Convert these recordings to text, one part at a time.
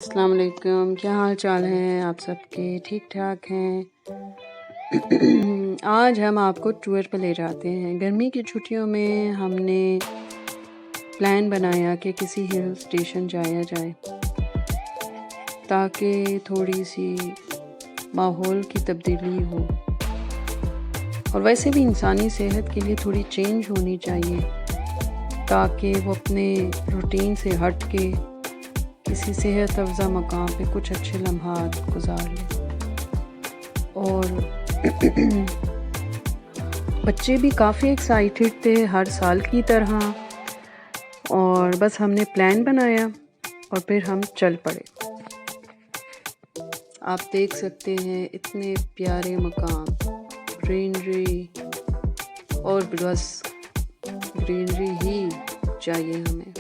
अस्सलाम वालेकुम, क्या हाल चाल हैं आप सबके? ठीक ठाक हैं? आज हम आपको टूर पर ले जाते हैं। गर्मी की छुट्टियों में हमने प्लान बनाया कि किसी हिल स्टेशन जाया जाए ताकि थोड़ी सी माहौल की तब्दीली हो और वैसे भी इंसानी सेहत के लिए थोड़ी चेंज होनी चाहिए ताकि वो अपने रूटीन से हट के किसी सेहत अफ़ज़ा मकाम पे कुछ अच्छे लम्हात गुजार लें। और बच्चे भी काफ़ी एक्साइटेड थे हर साल की तरह, और बस हमने प्लान बनाया और फिर हम चल पड़े। आप देख सकते हैं इतने प्यारे मकाम, ग्रीनरी, और बस ग्रीनरी ही चाहिए हमें।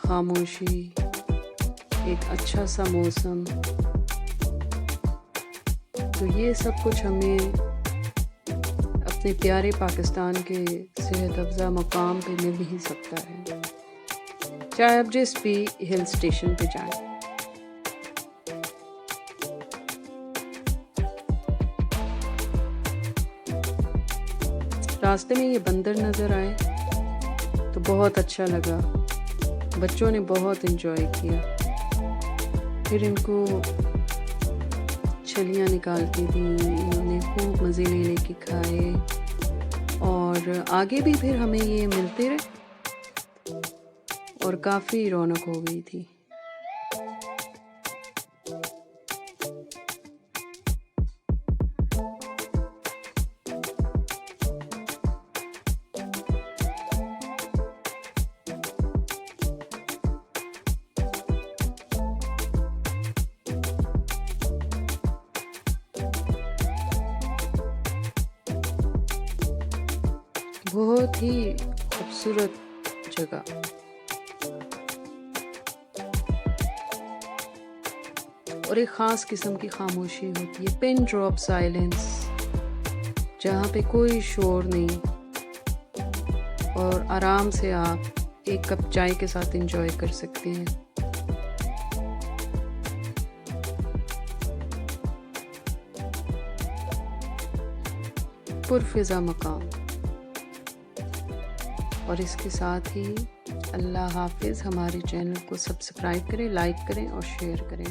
खामोशी, एक अच्छा सा मौसम, तो ये सब कुछ हमें अपने प्यारे पाकिस्तान के सेहत अफ़ज़ा मकाम पे मिल ही सकता है, चाहे आप जिस भी हिल स्टेशन पे जाएं। रास्ते में ये बंदर नज़र आए तो बहुत अच्छा लगा, बच्चों ने बहुत एंजॉय किया। फिर इनको छलियाँ निकाल के दी, इन्होंने खूब मज़े ले लेके खाए, और आगे भी फिर हमें ये मिलते रहे और काफ़ी रौनक हो गई थी। बहुत ही खूबसूरत जगह, और एक ख़ास किस्म की खामोशी होती है, पिन ड्रॉप साइलेंस, जहाँ पे कोई शोर नहीं, और आराम से आप एक कप चाय के साथ एंजॉय कर सकते हैं। पुरफ़िज़ा मकाम, और इसके साथ ही अल्लाह हाफ़िज़। हमारे चैनल को सब्सक्राइब करें, लाइक करें और शेयर करें।